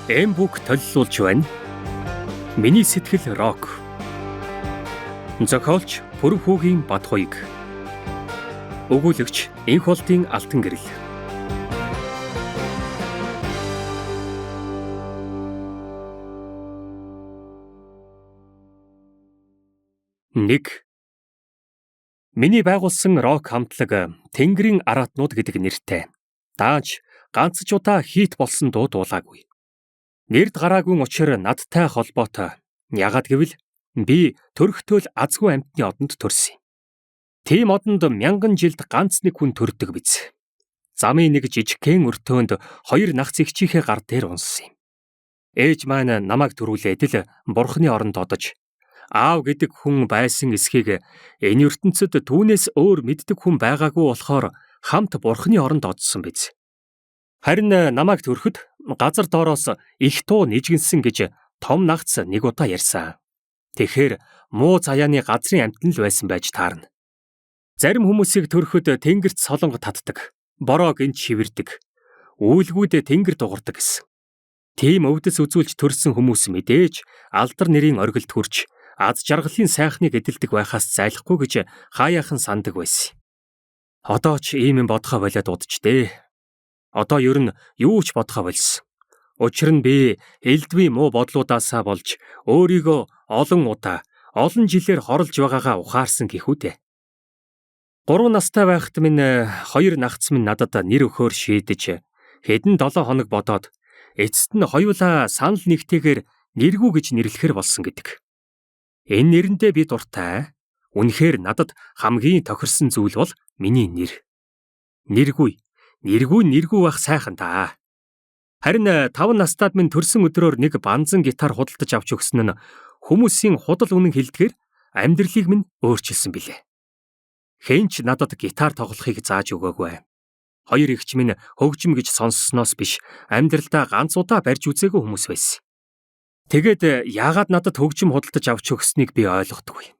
Эмбүк төлөвлөж байна. Миний сэтгэл рок. Зохиолч Пүрвхүүгийн Бадхуйг. Өгүүлэгч Энх болтын Алтан гэрэл. Нэг. Миний байгуулсан рок хамтлаг Тэнгэрийн араатнууд гэдэг нэртэй. Даанч ганц ч удаа хийт болсон дуу дуулаагүй. Нэрд гараагүй учир надтай холбоотой. Яагад гэвэл би төрхтөөл азгүй амьтны одонд төрсөн. Тийм одонд 1000 жилд ганц нэг хүн төрдөг биз. Замын нэг жижигхэн өртөөнд 2 нагц эгчийнхээ гар дээр унссан юм. Ээж маань намайг төрүүлээд л бурхны оронд одож аав гэдэг хүн байсан эсхийг энэ ертөнцид түүнээс өөр мэддэг хүн байгаагүй болохоор хамт бурхны оронд одсон биз. Харин намайг төрөхөд газар доороос их туу нижгэнсэн гэж том нагц нэг удаа ярьсан. Тэгэхээр муу заяаны газрын амьтан л байсан байж таарна. Зарим хүмүүсийг төрөхөд тэнгэрт солонго татдаг, бороо гинт шивэрдэг, үйлгүүд тэнгэр дугардаг гэсэн. Тийм өвдөс үзүүлж төрсэн хүмүүс мэдээж алдар нэрийн оргилд хүрч аз жаргалын сайхныг эдэлдэг байхаас зайлахгүй гэж хаяахан сандаг байсан. Одоо ч ийм юм бодхоо болоод удажтэй. Одоо ер нь юу ч бодхоо болсон. Учир нь би элдвийн муу бодлуудаасаа болж өөрийгөө олон удаа, олон жилээр хорлож байгаагаа ухаарсан гэхүү дээ. 3 настай байхад минь 2 нагц минь надад нэр өгөхөөр шийдэж хэдэн 7 хоног бодоод эцэст нь хоёулаа санал нэгтэйгээр нэргүү гэж нэрлэхэр болсон гэдэг. Энэ нэрэндээ би дуртай. Үнэхээр надад хамгийн тохирсон зүйл бол миний нэр. Нэргүү байх сайхан та. Харин 5 настайд минь төрсөн өдрөөр нэг банзан гитар худалдаж авч өгсөн нь хүмүүсийн худал үнэн хэлдгээр амьдралыг минь өөрчилсөн билээ. Хэнч надад гитар тоглохыг зааж өгөөгүй. 2 эгч минь хөгжим гэж сонссноос биш амьдралдаа ганц удаа барьж үзээгүй хүмүүс байсан. Тэгээд яагаад надад хөгжим худалдаж авч өгснийг би ойлгодоггүй.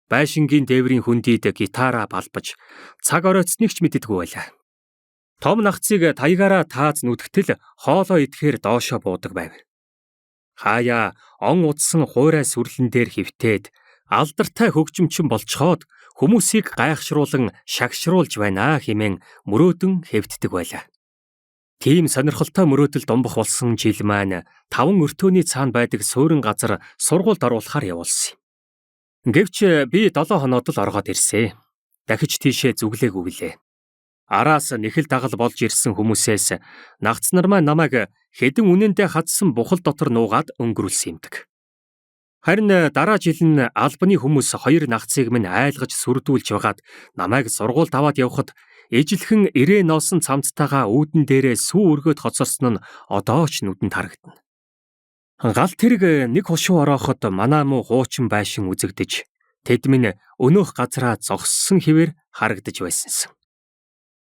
Байшингийн дээврийн хүндийд гитараа балбаж цаг оройтсныг ч мэддэггүй байлаа. Том нагцыг таягаараа тааз нүдгтэл хоолоо идэхээр доошоо буудаг байв. Хаяа он удсан хуурай сүрлэн дээр хөвтөөд алдартай хөгжимчин болцоход хүмүүсийг гайхшруулан шагшруулж байна хэмээн мөрөөдөн хэвддэг байлаа. Тийм сонирхолтой мөрөөдөл думбах болсон жил маань 5 өртөөний цаана байдаг суурин газар сургуульд оруулахаар явуулсан юм. Гэвч би 7 хоноод л оргоод ирсэн. Дахиж тийшээ зүглээгүй гэлээ. Араас нэхэл дагал болж ирсэн хүмүүсээс нагц нар маань намайг хэдэн үнэндээ хадсан бухал дотор нуугаад өнгөрүүлсэн юмдаг. Харин дараа жил нь албаны хүмүүс 2 нагцыг минь айлгаж сүрдүүлж байгаад намайг сургуульд аваад явхад ижилхэн ирээ носон цамцтайгаа үүдэн дээрээ сүү өргөд хоцорсон нь одоо ч нүдэнд харагдана. Галт тэрэг нэг хушуу орооход манаа муу хуучин байшин үзэгдэж тэд минь өнөөх газраа зогссон хэвээр харагдаж байсансан.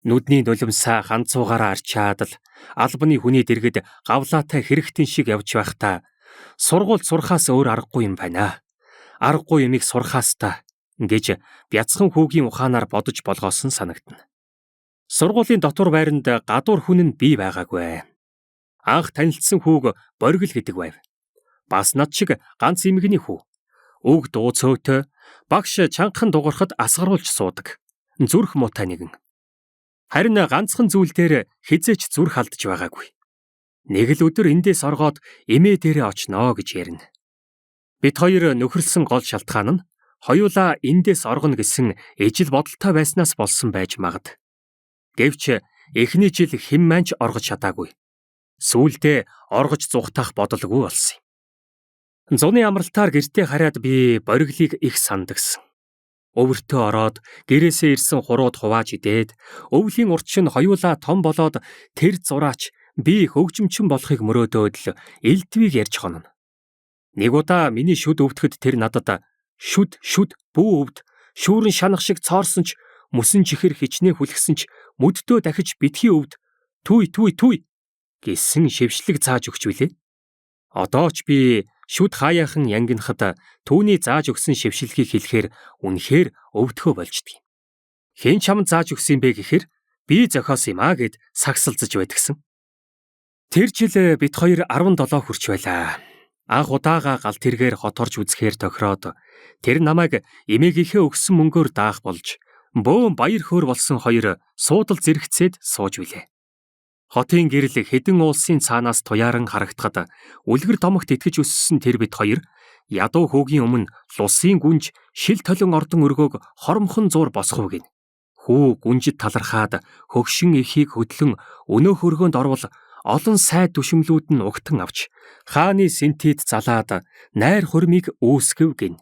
Нүдний нулимсаа ханцуугаараа арчаад л албаны хүний дэргэд гавлаатай хэрэгтэн шиг явж байхдаа сургуульд сурахаас өөр аргагүй юм байна. Аргагүй юмыг сурахаас та гэж бяцхан хүүгийн ухаанаар бодож болгоосон санагдана. Сургуулийн дотор байранд гадуур хүн нь бий байгаагүй. Анх танилцсан хүүг Боргил гэдэг байв. Бас над шиг ганц эмэгний хүү. Үг дуу цөөтэй, багш чангахан дуурахад асгаруулж суудаг. Зүрх муутай нэгэн. Харин ганцхан зүйл дээр хизээч зүрх алдж байгаагүй. Нэг л өдөр эндээс оргоод эмээ дээрээ очноо гэж ярина. Бид хоёр нөхөрлсөн гол шалтгаан нь хоёулаа эндээс оргоно гэсэн ижил бодолтой байснаас болсон байж магад. Гэвч эхний жил хэн маань ч оргож чадаагүй. Сүүлдээ оргож зүхтах бодолгүй болсон юм. Зуны амралтаар гэртээ хараад би Бориглыг их сандагсан. Өвөртөө ороод гэрээсээ ирсэн хурууд хувааж идээд өвлийн урчин хоёулаа том болоод тэр зураач би хөгжимчин болохыг мөрөөдөөд л элдвийг ярьж хонно. Нэг удаа миний шүд өвдөхөд тэр надад шүд бүү өвд шүүрэн шанах шиг цоорсон ч мөсөн чихэр хичнээн хүлгсэн ч мөддөө дахиж битгий өвд түй гэсэн шившлэг зааж өгч билээ. Одоо ч би шүд хаяахан янгинахад түүний зааж өгсөн шившлэгийг хэлэхээр үнэхээр өвдөхөө болждөг. Хэн чамд зааж өгсөн бэ гэхээр би зохиосон юм аа гэд сагсалзаж байдгсан. Тэр жил бид хоёр 17 хүрч байлаа. Анх удаага галт тэргээр хот орж үзэхээр тохироод тэр намайг эмээгийнхээ өгсөн мөнгөөр даах болж бөөн баяр хөөр болсон хоёр суудал зэрэгцээд сууж билээ. Хотын гэрэл хэдэн уулсын цаанаас туяаран харагдахад үлгэр томогт итгэж өссөн тэр бид хоёр ядуу хүүгийн өмнө лусын гүнж шил толон ордон өргөөг хоромхон зуур босхов гин. Хүү гүнжид талархаад хөгшин эхийг хөдлөн өнөөх өргөөнд орвол олон сайд түшимлүүд нь угтан авч хааны синтед залаад найр хурмыг үүсгэв гин.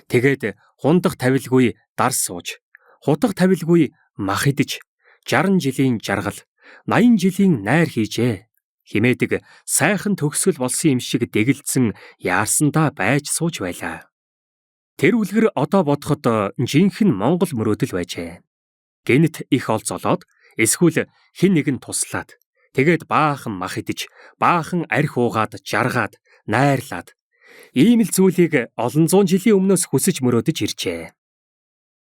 Тэгээд хундах тавилгүй дар сууж, хутах тавилгүй мах идэж, 60 жилийн жаргал, 80 жилийн найр хийжээ. Химээдэг сайхан төгсгөл болсон юм шиг дэгэлдсэн яарсандаа байж сууж байлаа. Тэр үлгэр одоо бодоход жинхэнэ Монгол мөрөөдөл байжээ. Гэнэт их ол золоод эсвэл хэн нэгэн туслаад тэгээд баахан мах идэж, баахан арх уугаад, жаргаад, найрлаад ийм л зүйлийг олон зуун жилийн өмнөөс хүсэж мөрөөдөж иржээ.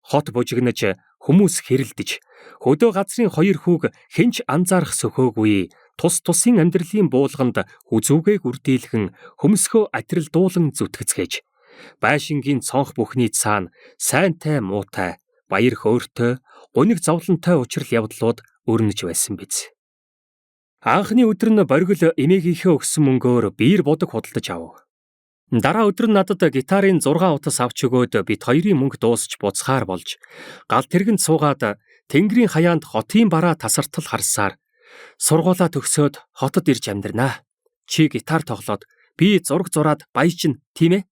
Хот бужигнаж, хүмүүс хэрэлдэж, хөдөө газрын хоёр хүүг хэнч анзаарах сөхөөгүй тус тусын амьдралын буулганд хүзүүгээ гүрдийлхэн хөмсгөө атрилдуулан зүтгэцгээж, байшингийн цонх бүхний цаана сайнтай муутай, баяр хөөртэй, гуниг зовлонтой учрал явдлууд өрнөж байсан биз. Анхны өдөр нь боргил эмээгийнхээ өгсөн мөнгөөр биер бодог худалдаж ав. Дараа өдөр нь надад гитарын 6 утас авч өгөөд бид хоёрын мөнгө дуусч буцхаар болж гал тэргэнд суугаад тэнгэрийн хаяанд хотын бараа тасартал харсаар сургуулаа төгсөөд хотод ирж амьдрнаа. Чи гитар тоглоод би зураг зураад баяжин тийм ээ?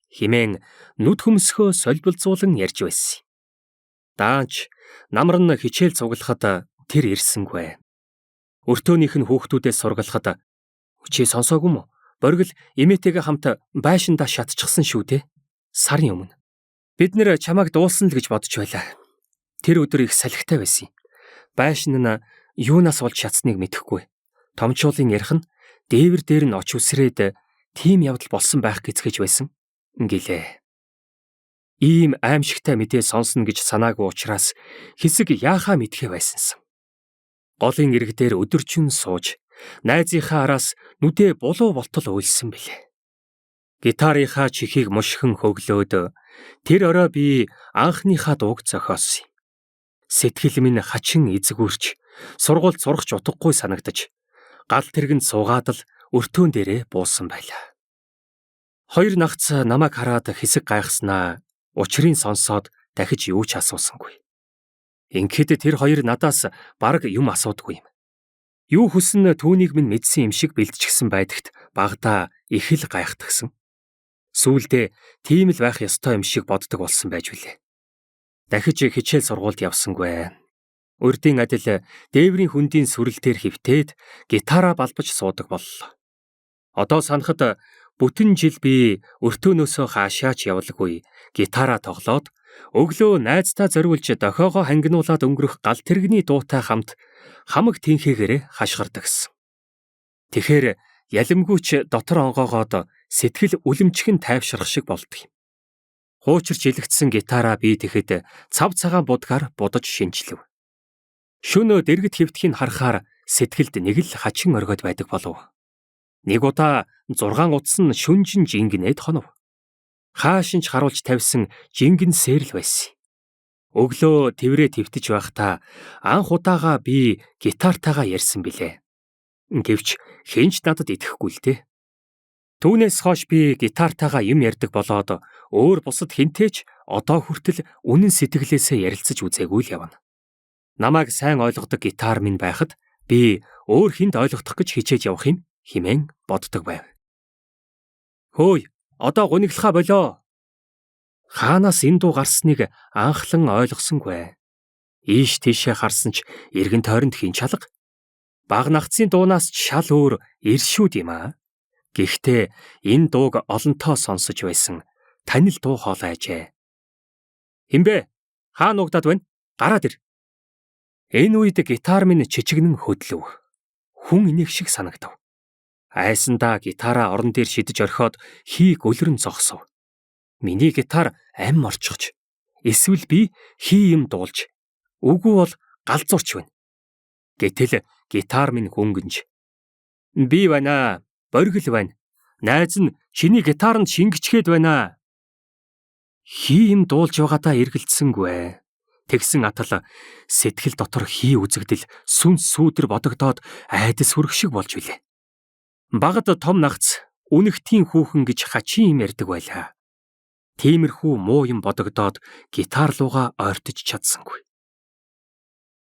Химэн нүд хөмсгөө солбилцуулан ярьж байсан. Даанч намар нь хичээл цуглахад тэр ирсэнгүй. Өртөөнийх нь хүүхдүүдээс сургалахад чи сонсоогүй мө? Боргил эмээтэйгээ хамт байшиндаа шатчихсан шүү дээ. Сарын өмнө. Бид нэр чамайг дуулсан л гэж бодож байлаа. Тэр өдөр их салхитай байсан. Байшин нь юунаас болж шатсныг мэдэхгүй. Томчуулын ярих нь дээвэр дээр нь оч үсрээд тийм явдал болсон байх гэцгэж байсан гэлээ. Ийм аимшигтай мэдээ сонсно гэж санаагүй учраас хэсэг яахаа мэдхээ байсансан. Голын ирэг дээр өдөржин сууж найзынхаа араас нүдээ булуу болтол уйлсан билээ. Гитарынхаа чихийг мушгин хөглөөд тэр орой би анхныхаа дууг зохиосон юм. Сэтгэл минь хачин эзгүүрч, сургуульд сурах утгагүй санагдаж, гал тэргэнд суугаад л өртөөн дээрээ буусан байлаа. Хоёр нагц намайг хараад хэсэг гайхснаа, учрыг сонсоод дахиж юу ч асуусангүй. Ингээд тэр хоёр надаас бараг юм асуудгүй юм. Юу хүснэ түүнийг минь мэдсэн юм шиг бэлдчихсэн байдагт багада их л гайхтагсан. Сүүлдээ тийм л байх ёстой юм шиг боддог болсон байж билээ. Дахиж хичээл сургуульд явсангүй. Урдын адил дээврийн хүндийн сүрэл дээр хөвтөөд гитараа балбаж суудаг боллоо. Одоо санахад бүтэн жил би өртөөнөөсөө хаашаач явалгүй гитараа тоглоод өглөө найзтай зориулж дохоогоо хангинуулаад өнгөрөх гал тэрэгний дуутай хамт хамаг тэнхээгээр хашгирдагсан. Тэгэхэр ялимгүйч дотор онгоогоод сэтгэл үлэмчгэн тайвшрах шиг болдог юм. Хуучирч илэгдсэн гитараа би тэгэхэд цав цагаан будгаар будаж шинжлэв. Шөнө дэргэд хөвтгийг харахаар сэтгэлд нэг л хачин оргиод байдаг болов. Нэг удаа 6 утас нь шүнжин жингнээд хонов. Хаашинч харуулж тавьсан жингэн сэрл байсан. Өглөө тэврээ твтэж байхдаа анх удаага би гитартайгаа ярьсан билээ. Гэвч хинч надад итгэхгүй л дээ. Түүнээс хойш би гитартайгаа юм ярьдаг болоод өөр бусад хинтээч одоо хүртэл үнэн сэтгэлээсээ ярилцаж үзээгүй л явна. Намайг сайн ойлгодог гитар минь байхад би өөр хүнд ойлгох гэж хичээж явах юм хэмээн боддог байв. Хөөе, одоо гуниглахаа болоо. Хаанаас энэ дуу гарсныг анхлан ойлгосонгүй. Ийш тийшээ харсан ч эргэн тойронд хин чалга. Баг нагцын дуунаас ч шал өөр иршүүд юм аа. Гэхдээ энэ дууг олонтоо сонсож байсан танил дуу хоолой ажээ. Хинбэ? Хаа нуугдаад байна? Гараад ир. Энэ үед гитар минь чичигнэн хөдлөв. Хүн инех шиг санагдав. Айсандаа гитараа орон дээр шидэж орхиод хийг өлрөн зогсов. Миний гитар ам орчгож, эсвэл би хий юм дуулж, үгүй бол галзуурч байна. Гэтэл гитар минь хөнгөнж. Би байна. Боргил байна. Найз нь чиний гитаранд шингэчгээд байна. Хий юм дуулж байгаадаа эргэлдсэнгүй. Тэгсэн атал сэтгэл дотор хий үзэгдэл сүнс сүүдэр бодогдоод айдас хүрэх шиг болж билээ. Багад том нагц үнэхтийн хүүхэн гэж хачин юм ярьдаг байлаа. Тиймэрхүү муу юм бодогдоод гитар руугаа ойртож чадсангүй.